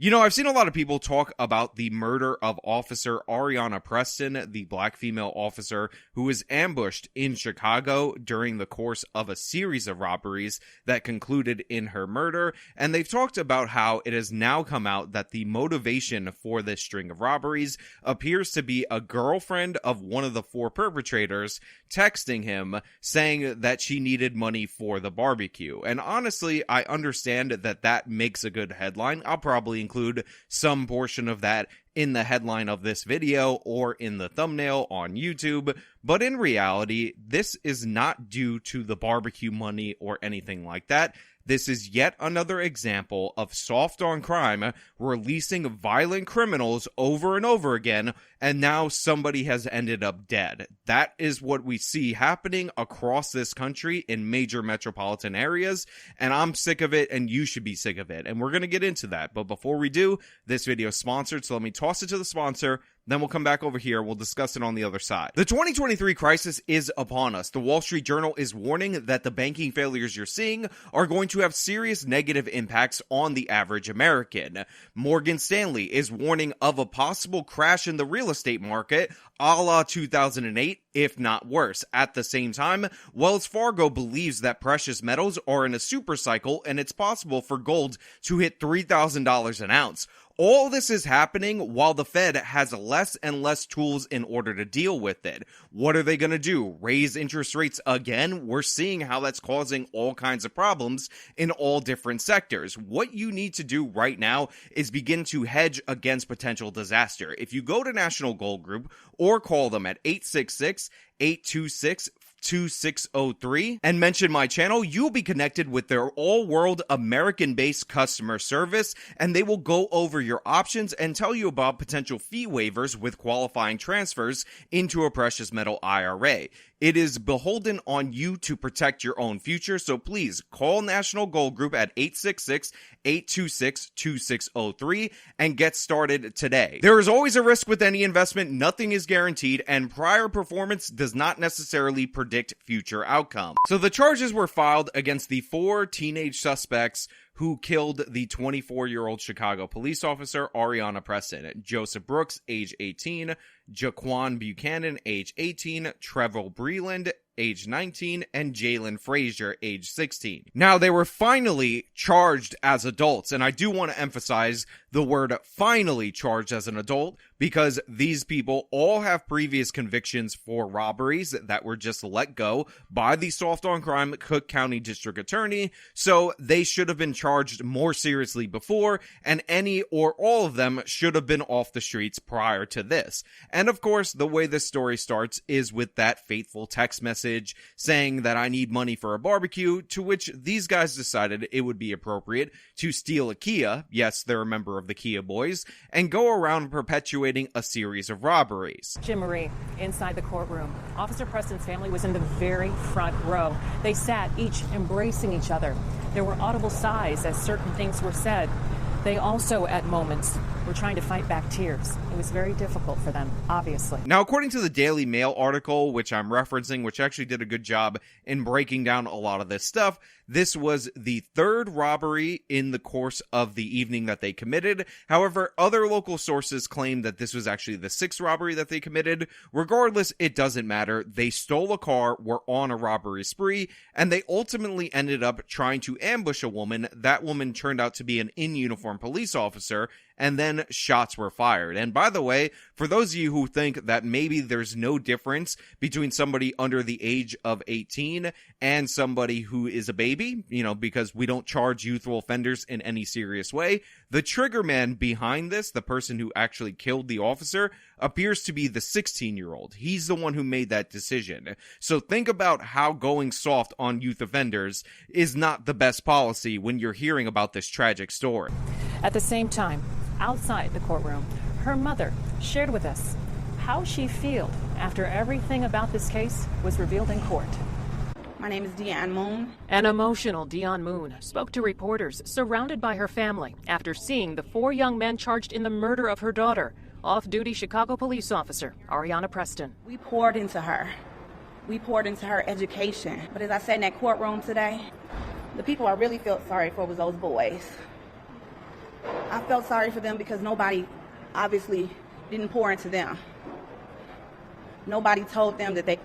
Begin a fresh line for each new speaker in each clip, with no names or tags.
You know, I've seen a lot of people talk about the murder of Officer Areanah Preston, the black female officer who was ambushed in Chicago during the course of a series of robberies that concluded in her murder, and they've talked about how it has now come out that the motivation for this string of robberies appears to be a girlfriend of one of the four perpetrators texting him saying that she needed money for the barbecue. And honestly, I understand that that makes a good headline. I'll probably include some portion of that in the headline of this video or in the thumbnail on YouTube, but in reality, this is not due to the barbecue money or anything like that. This is yet another example of soft on crime releasing violent criminals over and over again, and now somebody has ended up dead. That is what we see happening across this country in major metropolitan areas, and I'm sick of it, and you should be sick of it, and we're going to get into that. But before we do, this video is sponsored, so let me toss it to the sponsor. Then we'll come back over here. We'll discuss it on the other side. The 2023 crisis is upon us. The Wall Street Journal is warning that the banking failures you're seeing are going to have serious negative impacts on the average American. Morgan Stanley is warning of a possible crash in the real estate market, a la 2008, if not worse. At the same time, Wells Fargo believes that precious metals are in a super cycle and it's possible for gold to hit $3,000 an ounce. All this is happening while the Fed has less and less tools in order to deal with it. What are they going to do? Raise interest rates again? We're seeing how that's causing all kinds of problems in all different sectors. What you need to do right now is begin to hedge against potential disaster. If you go to National Gold Group or call them at 866-826-2603 and mention my channel, you'll be connected with their all-world American-based customer service, and they will go over your options and tell you about potential fee waivers with qualifying transfers into a precious metal IRA. It is beholden on you to protect your own future, so please call National Gold Group at 866-826-2603 and get started today. There is always a risk with any investment, nothing is guaranteed, and prior performance does not necessarily predict future outcome. So the charges were filed against the four teenage suspects who killed the 24-year-old Chicago police officer Areanah Preston. Joseph Brooks, age 18, Jaquan Buchanan, age 18, Trevor Breland, age 19, and Jalen Frazier, age 16. Now, they were finally charged as adults, and I do want to emphasize the word finally charged as an adult, because these people all have previous convictions for robberies that were just let go by the soft on crime Cook County District Attorney, so they should have been charged more seriously before, and any or all of them should have been off the streets prior to this. And of course, the way this story starts is with that fateful text message saying that I need money for a barbecue, to which these guys decided it would be appropriate to steal a Kia, yes, they're a member of the Kia Boys, and go around perpetuating a series of robberies.
Jim Marie, inside the courtroom. Officer Preston's family was in the very front row. They sat each embracing each other. There were audible sighs as certain things were said. They also, at moments, were trying to fight back tears. It was very difficult for them, obviously.
Now, according to the Daily Mail article, which I'm referencing, which actually did a good job in breaking down a lot of this stuff, this was the third robbery in the course of the evening that they committed. However, other local sources claim that this was actually the sixth robbery that they committed. Regardless, it doesn't matter. They stole a car, were on a robbery spree, and they ultimately ended up trying to ambush a woman. That woman turned out to be an in-uniform police officer, and then shots were fired. And by the way, for those of you who think that maybe there's no difference between somebody under the age of 18 and somebody who is a baby, you know, because we don't charge youthful offenders in any serious way, the trigger man behind this, the person who actually killed the officer, appears to be the 16-year-old. He's the one who made that decision. So think about how going soft on youth offenders is not the best policy when you're hearing about this tragic story.
At the same time, outside the courtroom, her mother shared with us how she feels after everything about this case was revealed in court.
My name is Deanne Moon.
An emotional Deanne Moon spoke to reporters surrounded by her family after seeing the four young men charged in the murder of her daughter, off-duty Chicago police officer Areanah Preston.
We poured into her. We poured into her education. But as I said in that courtroom today, the people I really felt sorry for was those boys. I felt sorry for them because nobody obviously didn't pour into them. Nobody told them that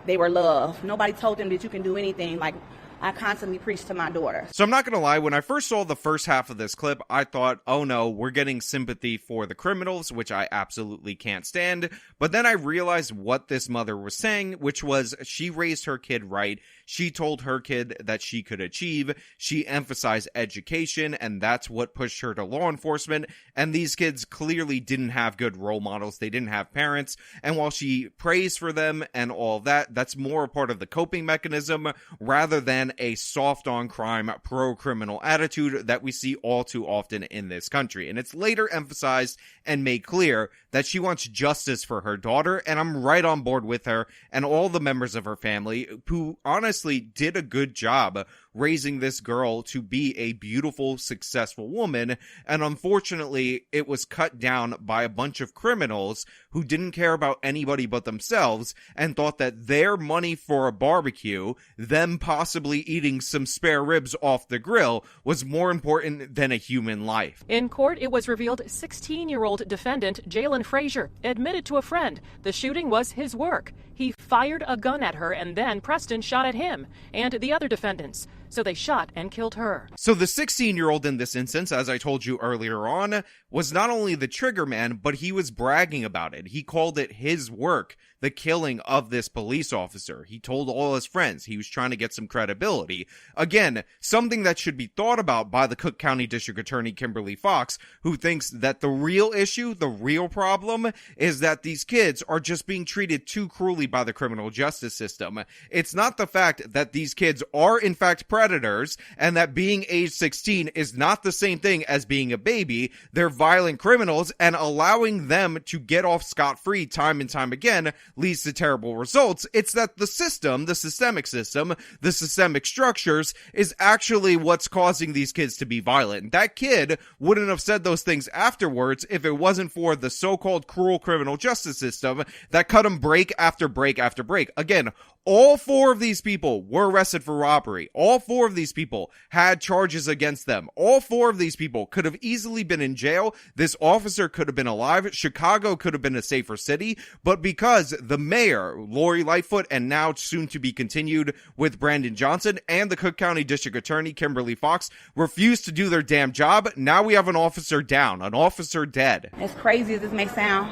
they were loved. Nobody told them that you can do anything. Like I constantly preach to my daughter.
So I'm not going to lie, when I first saw the first half of this clip, I thought, oh no, we're getting sympathy for the criminals, which I absolutely can't stand. But then I realized what this mother was saying, which was she raised her kid right. She told her kid that she could achieve. She emphasized education, and that's what pushed her to law enforcement. And these kids clearly didn't have good role models. They didn't have parents. And while she prays for them and all that, that's more a part of the coping mechanism rather than a soft on crime, pro-criminal attitude that we see all too often in this country. And it's later emphasized and made clear that she wants justice for her daughter, and I'm right on board with her and all the members of her family who honestly did a good job raising this girl to be a beautiful, successful woman. And unfortunately, it was cut down by a bunch of criminals who didn't care about anybody but themselves and thought that their money for a barbecue, them possibly eating some spare ribs off the grill, was more important than a human life.
In court, it was revealed 16-year-old defendant Jalen Frazier admitted to a friend the shooting was his work. He fired a gun at her, and then Preston shot at him and the other defendants. So they shot and killed her.
So the 16-year-old in this instance, as I told you earlier on, was not only the trigger man, but he was bragging about it. He called it his work, the killing of this police officer. He told all his friends he was trying to get some credibility. Again, something that should be thought about by the Cook County District Attorney Kimberly Fox, who thinks that the real issue, the real problem, is that these kids are just being treated too cruelly by the criminal justice system. It's not the fact that these kids are in fact predators and that being age 16 is not the same thing as being a baby. They're violent criminals, and allowing them to get off scot-free time and time again leads to terrible results. It's that the system, the systemic system, the systemic structures is actually what's causing these kids to be violent. That kid wouldn't have said those things afterwards if it wasn't for the so-called cruel criminal justice system that cut him break after break after break. Again, all four of these people were arrested for robbery. All four of these people had charges against them. All four of these people could have easily been in jail. This officer could have been alive. Chicago could have been a safer city. But because the mayor, Lori Lightfoot, and now soon to be continued with Brandon Johnson, and the Cook County District Attorney Kimberly Fox refused to do their damn job, now we have an officer down, an officer dead.
As crazy as this may sound,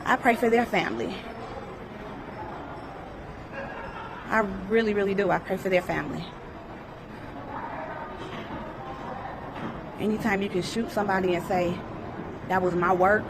I pray for their family. I really, really do. I pray for their family. Anytime you can shoot somebody and say, that was my work,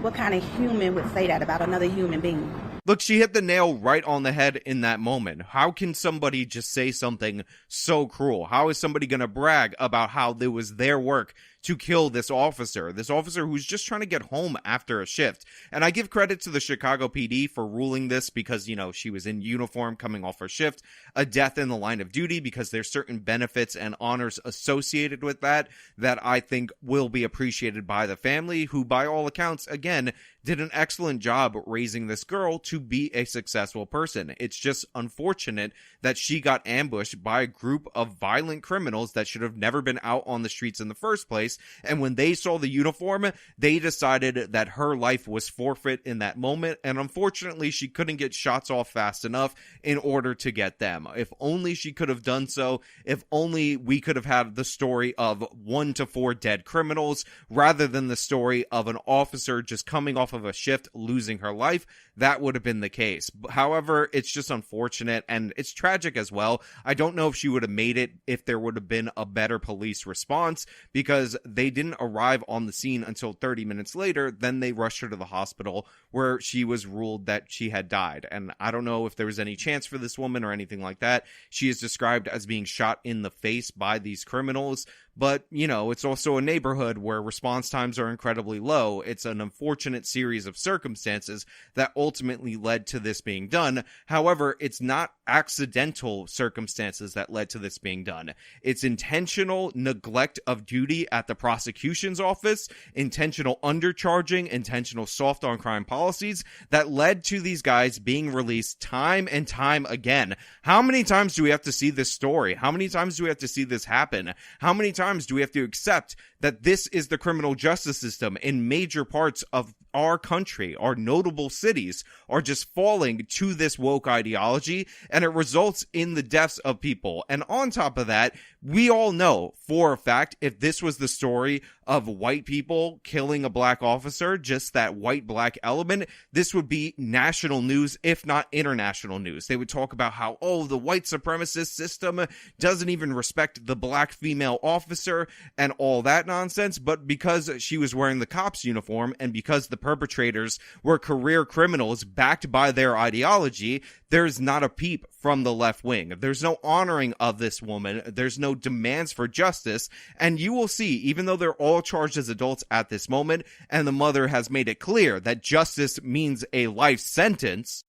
what kind of human would say that about another human being?
Look, she hit the nail right on the head in that moment. How can somebody just say something so cruel? How is somebody going to brag about how it was their work to kill this officer who's just trying to get home after a shift? And I give credit to the Chicago PD for ruling this because, you know, she was in uniform coming off her shift, a death in the line of duty, because there's certain benefits and honors associated with that I think will be appreciated by the family, who by all accounts, again, did an excellent job raising this girl to be a successful person. It's just unfortunate that she got ambushed by a group of violent criminals that should have never been out on the streets in the first place. And when they saw the uniform, they decided that her life was forfeit in that moment. And unfortunately, she couldn't get shots off fast enough in order to get them. If only she could have done so. If only we could have had the story of 1 to 4 dead criminals rather than the story of an officer just coming off of a shift losing her life. That would have been the case. However, it's just unfortunate, and it's tragic as well. I don't know if she would have made it if there would have been a better police response, because they didn't arrive on the scene until 30 minutes later. Then they rushed her to the hospital where she was ruled that she had died. And I don't know if there was any chance for this woman or anything like that. She is described as being shot in the face by these criminals. But, you know, it's also a neighborhood where response times are incredibly low. It's an unfortunate series of circumstances that ultimately led to this being done. However, it's not accidental circumstances that led to this being done. It's intentional neglect of duty at the prosecution's office, intentional undercharging, intentional soft on crime policies that led to these guys being released time and time again. How many times do we have to see this story? How many times do we have to see this happen? How many times times do we have to accept that this is the criminal justice system in major parts of our country? Our notable cities are just falling to this woke ideology, and it results in the deaths of people. And on top of that, we all know for a fact, if this was the story of white people killing a black officer, just that white-black element, this would be national news, if not international news. They would talk about how, oh, the white supremacist system doesn't even respect the black female officer and all that nonsense. But because she was wearing the cop's uniform and because the perpetrators were career criminals backed by their ideology, there's not a peep from the left wing. There's no honoring of this woman. There's no demands for justice. And you will see, even though they're all charged as adults at this moment, and the mother has made it clear that justice means a life sentence.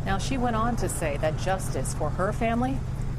Now, she went on to say that justice for her family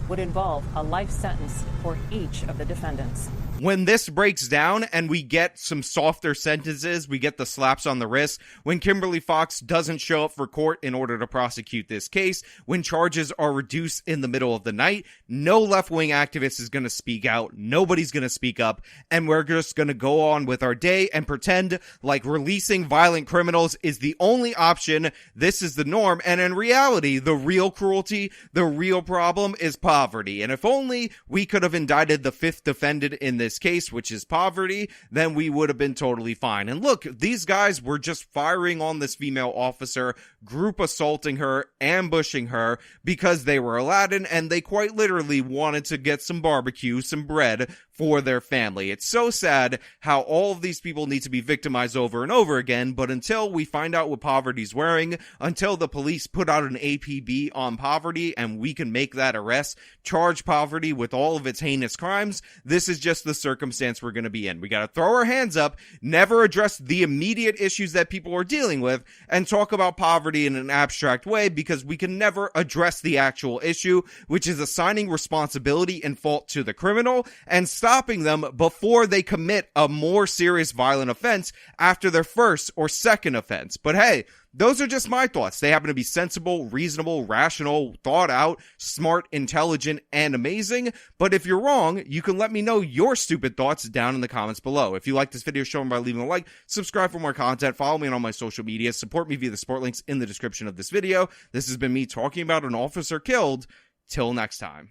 would involve a life sentence for each of the defendants.
When this breaks down and we get some softer sentences, we get the slaps on the wrist, when Kimberly Fox doesn't show up for court in order to prosecute this case, when charges are reduced in the middle of the night, no left-wing activist is going to speak out, nobody's going to speak up, and we're just going to go on with our day and pretend like releasing violent criminals is the only option, this is the norm, and in reality, the real cruelty, the real problem is poverty. And if only we could have indicted the fifth defendant in this case, which is poverty, then we would have been totally fine. And look, these guys were just firing on this female officer, group assaulting her, ambushing her because they were Aladdin and they quite literally wanted to get some barbecue, some bread for their family. It's so sad how all of these people need to be victimized over and over again, but until we find out what poverty's wearing, until the police put out an APB on poverty and we can make that arrest, charge poverty with all of its heinous crimes, this is just the circumstance we're going to be in. We got to throw our hands up, never address the immediate issues that people are dealing with, and talk about poverty in an abstract way because we can never address the actual issue, which is assigning responsibility and fault to the criminal and stopping them before they commit a more serious violent offense after their first or second offense. But hey, those are just my thoughts. They happen to be sensible, reasonable, rational, thought out, smart, intelligent, and amazing. But if you're wrong, you can let me know your stupid thoughts down in the comments below. If you like this video, show them by leaving a like, subscribe for more content, follow me on all my social media, support me via the support links in the description of this video. This has been me talking about an officer killed. Till next time.